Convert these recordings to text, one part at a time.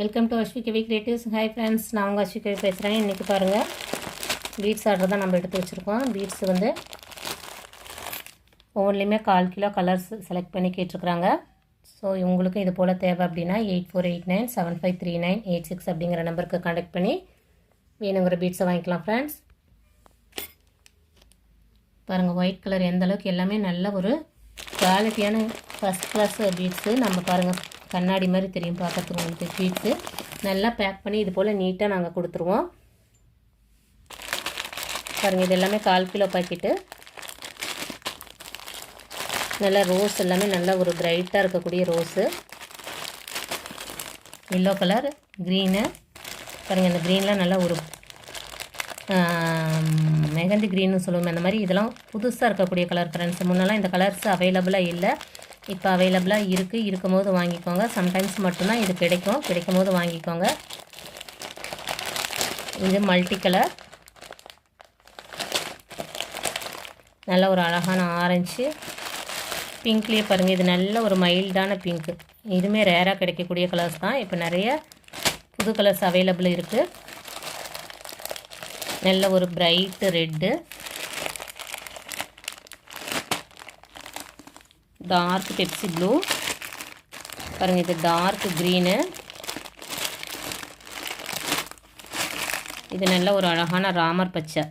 Welcome to Aswikavi creatives. Hi friends, நான் உங்கள் அஸ்விகவி பேசுகிறேன். இன்றைக்கி பாருங்கள், பீட்ஸ் ஆர்டர் தான் நம்ம எடுத்து வச்சுருக்கோம். பீட்ஸ் வந்து ஒவ்வொன்றிலையுமே 1/4 கிலோ கலர்ஸ் செலக்ட் பண்ணி கேட்டிருக்குறாங்க. ஸோ இவங்களுக்கும் இது போல் தேவை அப்படின்னா 8489753986 அப்படிங்கிற நம்பருக்கு கான்டாக்ட் பண்ணி வேணுங்கிற பீட்ஸை வாங்கிக்கலாம் ஃப்ரெண்ட்ஸ். பாருங்கள், ஒயிட் கலர் எந்த அளவுக்கு எல்லாமே நல்ல ஒரு குவாலிட்டியான ஃபஸ்ட் கிளாஸ் பீட்ஸு. நம்ம பாருங்கள், கண்ணாடி மாதிரி தெரியும் பார்க்கறதுக்கு உங்களுக்கு. பீட்ஸு நல்லா பேக் பண்ணி இது போல் நீட்டாக நாங்கள் கொடுத்துருவோம். பாருங்கள், இது எல்லாமே 1/4 கிலோ பாக்கெட்டு. நல்லா ரோஸ் எல்லாமே நல்லா ஒரு பிரைட்டாக இருக்கக்கூடிய ரோஸு, எல்லோ கலர், க்ரீனு. பாருங்கள், இந்த க்ரீன்லாம் நல்லா ஒரு மெகந்தி க்ரீன்னு சொல்லுவோம். அந்த மாதிரி இதெல்லாம் புதுசாக இருக்கக்கூடிய கலர் ஃப்ரெண்ட்ஸ். முன்னெல்லாம் இந்த கலர்ஸ் அவைலபிளாக இல்லை, இப்போ அவைலபிளாக இருக்குது. இருக்கும் போது வாங்கிக்கோங்க. சம்டைம்ஸ் மட்டும்தான் இது கிடைக்கும் போது வாங்கிக்கோங்க. இது மல்டி கலர், நல்ல ஒரு அழகான ஆரஞ்சு, பிங்க்லேயே பாருங்கள், இது நல்ல ஒரு மைல்டான பிங்க்கு. இதுவுமே ரேராக கிடைக்கக்கூடிய கலர்ஸ் தான். இப்போ நிறைய புது கலர்ஸ் அவைலபிள் இருக்குது. நல்ல ஒரு bright red, dark Pepsi blue, பாருங்கள் இது டார்க் க்ரீனு, இது நல்ல ஒரு அழகான ராமர் பச்சை,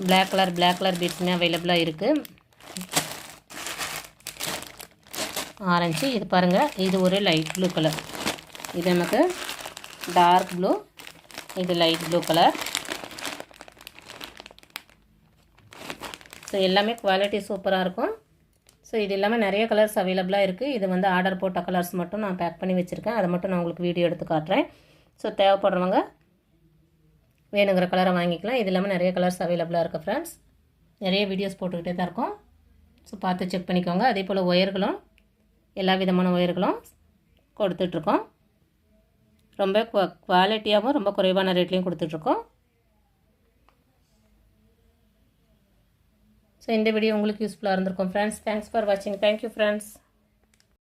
பிளாக் கலர் பீட்ஸுமே அவைலபிளாக இருக்குது. ஆரஞ்சு, இது பாருங்கள், இது ஒரு லைட் ப்ளூ கலர், இது நமக்கு டார்க் ப்ளூ, இது லைட் ப்ளூ கலர். ஸோ எல்லாமே குவாலிட்டி சூப்பராக இருக்கும். ஸோ இது எல்லாமே நிறைய கலர்ஸ் அவைலபிளாக இருக்குது. இது வந்து ஆர்டர் போட்ட கலர்ஸ் மட்டும் நான் பேக் பண்ணி வச்சுருக்கேன். அதை மட்டும் நான் உங்களுக்கு வீடியோ எடுத்து காட்டுறேன். ஸோ தேவைப்படுறவங்க வேணுங்கிற கலரை வாங்கிக்கலாம். இது இல்லாமல் நிறைய கலர்ஸ் அவைலபிளாக இருக்குது ஃப்ரெண்ட்ஸ். நிறைய வீடியோஸ் போட்டுக்கிட்டே தான் இருக்கும். ஸோ பார்த்து செக் பண்ணிக்கோங்க. அதே போல் ஒயர்களும் எல்லா விதமான ஒயர்களும் கொடுத்துட்ருக்கோம். ரொம்ப குவாலிட்டியாகவும் ரொம்ப குறைவான ரேட்லேயும் கொடுத்துட்ருக்கோம். ஸோ இந்த வீடியோ உங்களுக்கு யூஸ்ஃபுல்லாக இருந்திருக்கும் ஃப்ரெண்ட்ஸ். தேங்க்ஸ் ஃபார் வாட்சிங். Thank you friends.